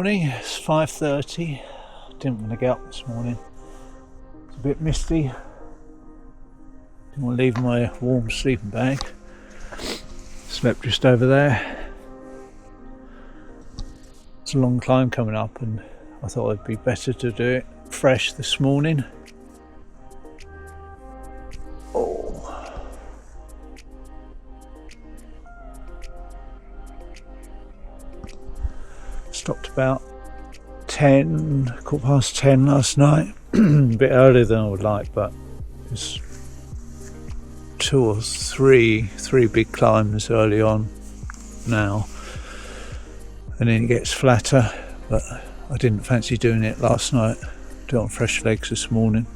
morning, it's 5:30. Didn't want to get up this morning. It's a bit misty. Didn't want to leave my warm sleeping bag. Slept just over there. It's a long climb coming up and I thought it'd be better to do it fresh this morning. Stopped about 10:15 last night. A bit earlier than I would like, but it's two or three big climbs early on now, and then it gets flatter, but I didn't fancy doing it last night. Do it on fresh legs this morning.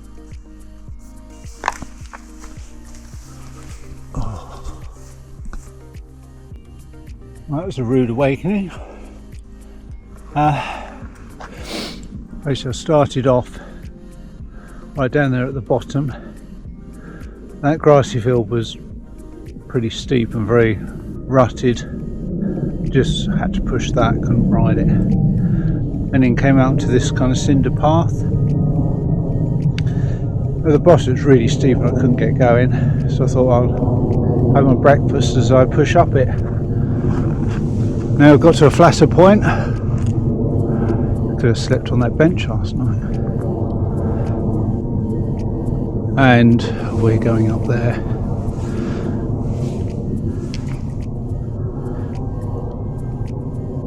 That was a rude awakening. I started off right down there at the bottom. That grassy field was pretty steep and very rutted. Just had to push that, couldn't ride it. And then came out to this kind of cinder path. At the bottom it's really steep and I couldn't get going, so I thought I'll have my breakfast as I push up it. Now I've got to a flatter point. Could have slept on that bench last night. And we're going up there.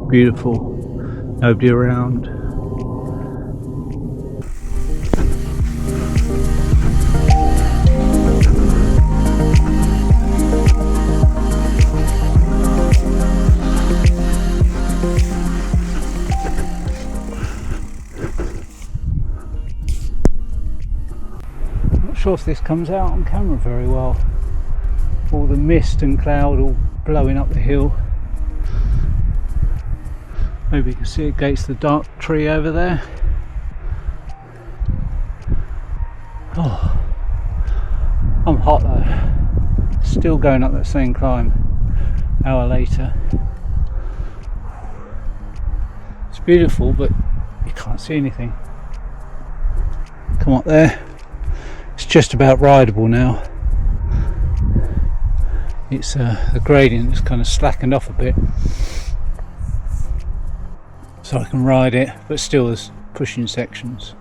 Beautiful, nobody around. Not sure if this comes out on camera very well. All the mist and cloud all blowing up the hill. Maybe you can see it against the dark tree over there. Oh, I'm hot though. Still going up that same climb. Hour later. It's beautiful, but you can't see anything. Come up there. It's just about rideable now. It's the gradient has kind of slackened off a bit, so I can ride it, but still there's pushing sections.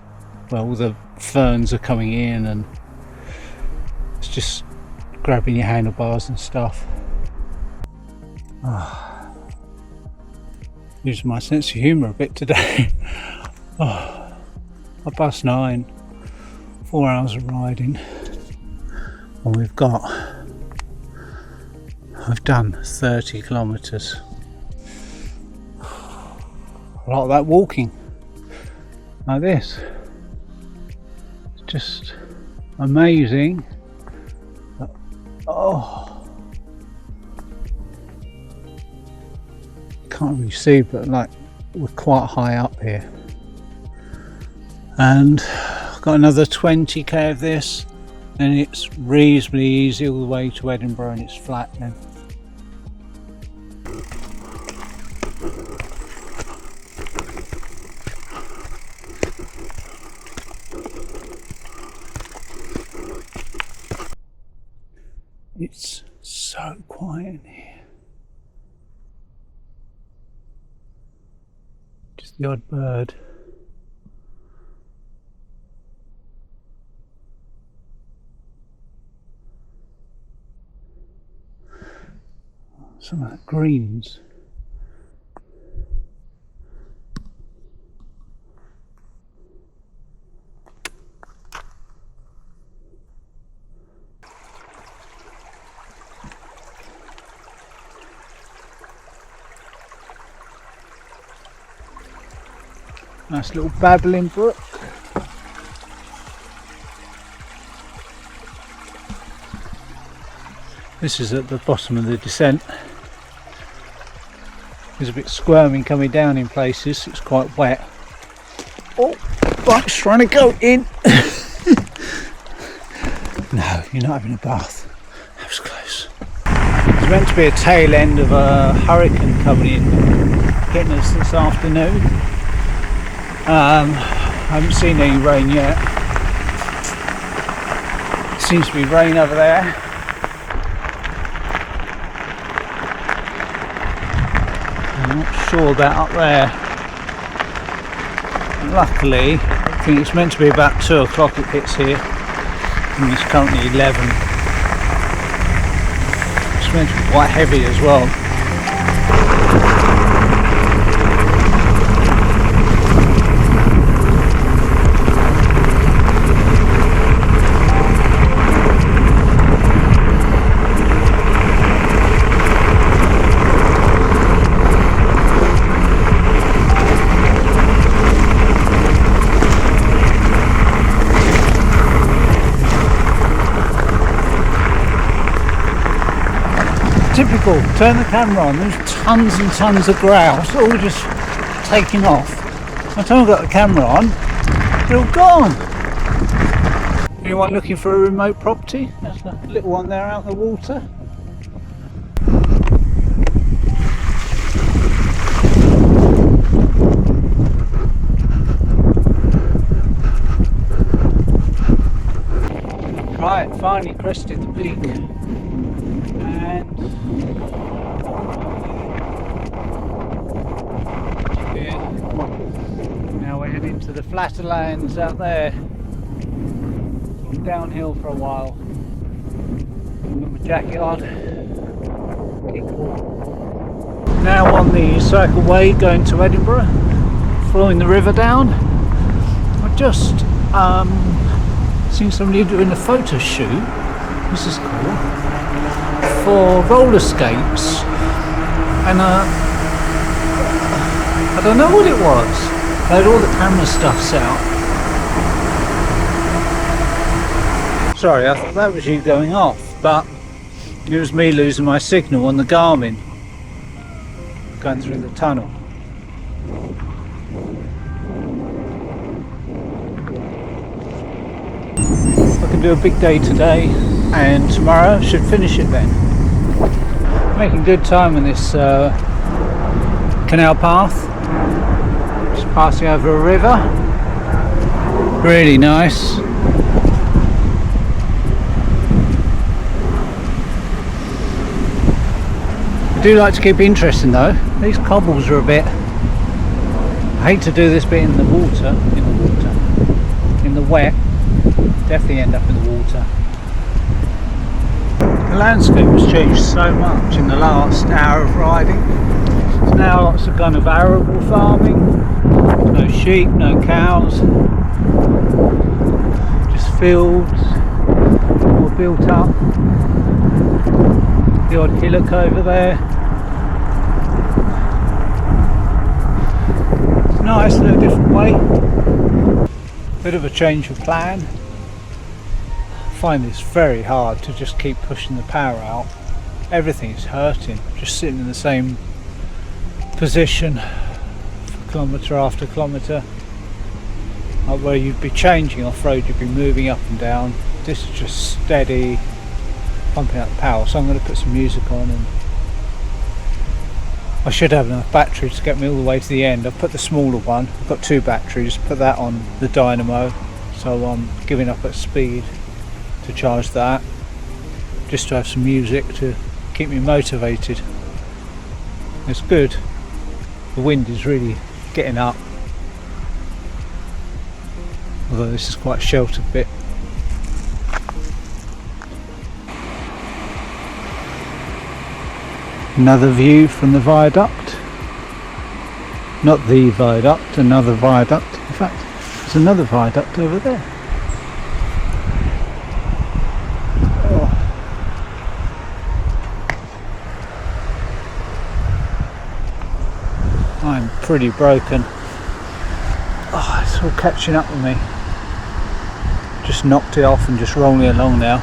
Well, all the ferns are coming in and it's just grabbing your handlebars and stuff. Using my sense of humour a bit today. 9:30, 4 hours of riding, and I've done 30 kilometres. A lot of that walking, like this. It's just amazing. Can't really see, but like we're quite high up here. And I've got another 20k of this, and it's reasonably easy all the way to Edinburgh, and it's flat then. It's so quiet in here. Just the odd bird. Some of that greens. Nice little babbling brook. This is at the bottom of the descent. There's a bit squirming coming down in places, it's quite wet. Oh, bike's trying to go in. No, you're not having a bath. That was close. It's meant to be a tail end of a hurricane coming in, getting us this afternoon. I haven't seen any rain yet. Seems to be rain over there. I'm not sure about up there. Luckily, I think it's meant to be about 2 o'clock it hits here, and it's currently 11. It's meant to be quite heavy as well. Typical, turn the camera on, there's tons and tons of grouse all just taking off. By the time I got the camera on, they're all gone. Anyone looking for a remote property? There's a little one there out in the water. Right, finally crested the peak. Now we're heading to the flatter lands out there. Downhill for a while. Got my jacket on. Now on the cycleway going to Edinburgh, following the river down. I've just seen somebody doing a photo shoot. This is cool. For roller skates, and I don't know what it was. They had all the camera stuffs out. Sorry, I thought that was you going off, but it was me losing my signal on the Garmin going through the tunnel. I can do a big day today, and tomorrow I should finish it then. Making good time on this canal path, just passing over a river. Really nice. I do like to keep it interesting though. These cobbles are a bit, I hate to do this bit in the water, in the wet, definitely end up in the water. The landscape has changed so much in the last hour of riding. There's now lots of kind of arable farming, no sheep, no cows, just fields, all built up. The odd hillock over there. It's nice in a different way. Bit of a change of plan. I find this very hard to just keep pushing the power out. Everything is hurting, just sitting in the same position for kilometre after kilometre. Like where you'd be changing off-road, you'd be moving up and down. This is just steady, pumping out the power. So I'm going to put some music on, and I should have enough battery to get me all the way to the end. I've put the smaller one, I've got 2 batteries, put that on the dynamo, so I'm giving up at speed to charge that, just to have some music to keep me motivated. It's good. The wind is really getting up, although this is quite a sheltered bit. Another view from the viaduct. Not the viaduct, another viaduct. In fact, there's another viaduct over there. Oh. I'm pretty broken. Oh, it's all catching up with me. Just knocked it off and just rolling along now.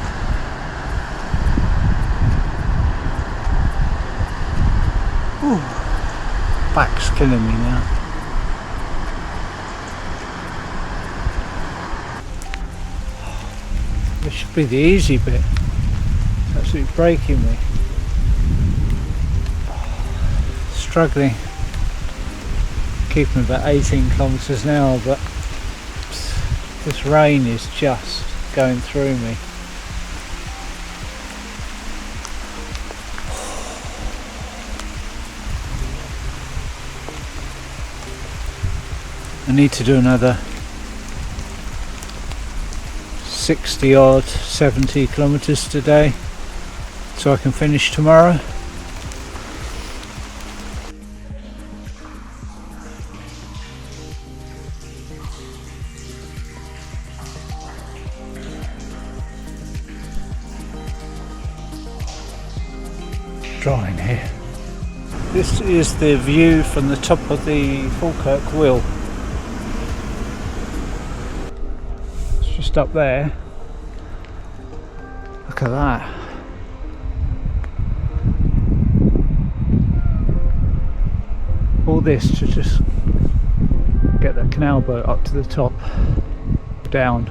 Back's killing me now. This should be the easy bit. It's absolutely breaking me. keeping about 18 kilometres an hour, but this rain is just going through me. I need to do another 60 odd 70 kilometres today so I can finish tomorrow. Drying here. This is the view from the top of the Falkirk wheel. It's just up there. Look at that. All this to just get the canal boat up to the top, down.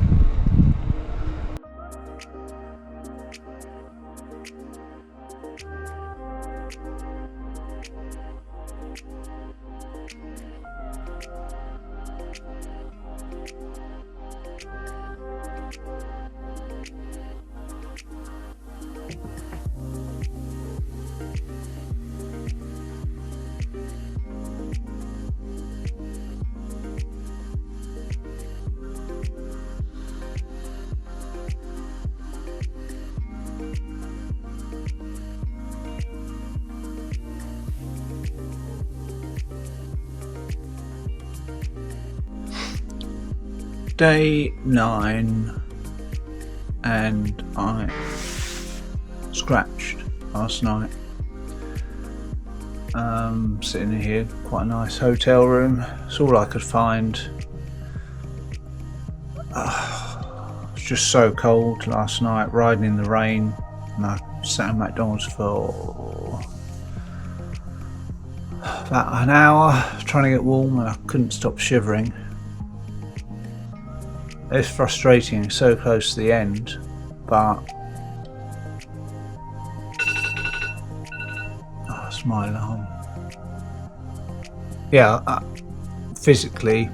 Day 9, and I scratched last night. Sitting in here, quite a nice hotel room. It's all I could find. It's just so cold last night, riding in the rain, and I sat in McDonald's for about an hour trying to get warm, and I couldn't stop shivering. It's frustrating, it's so close to the end, but it's my alarm. Yeah, physically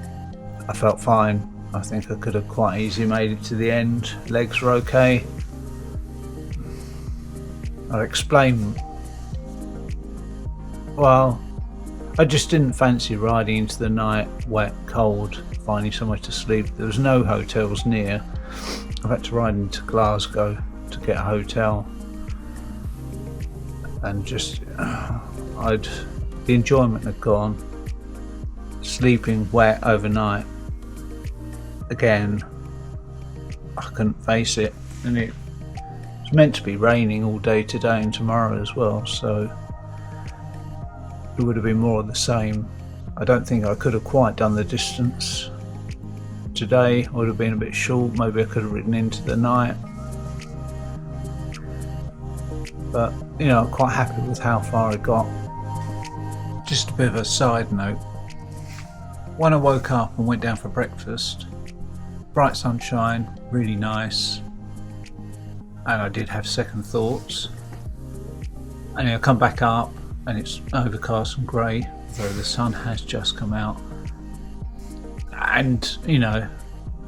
I felt fine. I think I could have quite easily made it to the end. Legs were okay. I'll explain. Well, I just didn't fancy riding into the night, wet, cold, finding somewhere to sleep. There was no hotels near. I've had to ride into Glasgow to get a hotel, and just the enjoyment had gone. Sleeping wet overnight again, I couldn't face it, and it was meant to be raining all day today and tomorrow as well, so it would have been more of the same. I don't think I could have quite done the distance today. I would have been a bit short. Maybe I could have ridden into the night, but you know, I'm quite happy with how far I got. Just a bit of a side note, when I woke up and went down for breakfast, bright sunshine, really nice, and I did have second thoughts, and I come back up and it's overcast and grey, though the sun has just come out. And you know,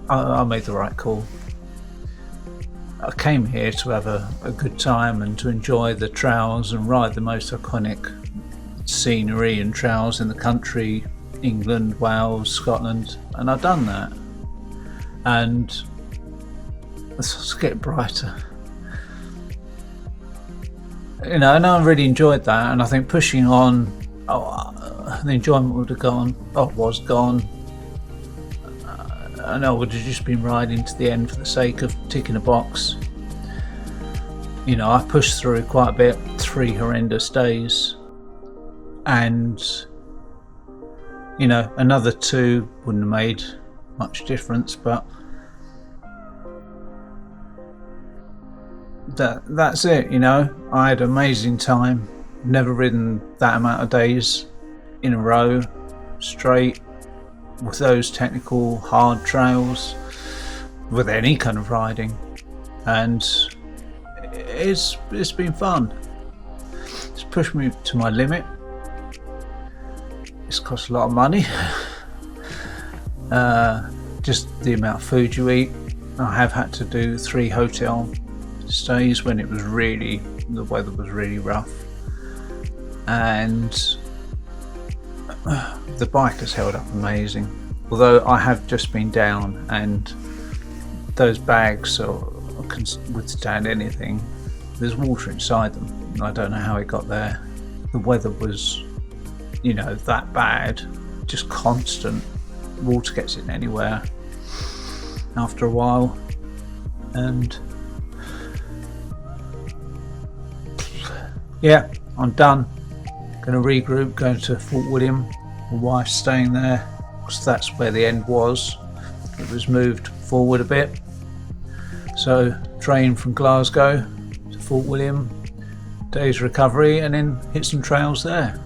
I made the right call. I came here to have a good time and to enjoy the trails and ride the most iconic scenery and trails in the country, England, Wales, Scotland, and I've done that. And let's get brighter. You know, and I really enjoyed that, and I think pushing on, the enjoyment would have gone, was gone. I know I would have just been riding to the end for the sake of ticking a box. You know, I've pushed through quite a bit, 3 horrendous days, and you know, another 2 wouldn't have made much difference, but that's it. You know, I had an amazing time. Never ridden that amount of days in a row straight with those technical hard trails, with any kind of riding, and it's been fun. It's pushed me to my limit, it's cost a lot of money. Just the amount of food you eat. I have had to do 3 hotel stays when it was the weather was really rough, and the bike has held up amazing. Although I have just been down, and those bags can withstand anything. There's water inside them, and I don't know how it got there. The weather was, that bad, just constant. Water gets in anywhere after a while, and yeah, I'm done. Going to regroup, going to Fort William. My wife's staying there because that's where the end was. It was moved forward a bit. So train from Glasgow to Fort William, day's recovery, and then hit some trails there.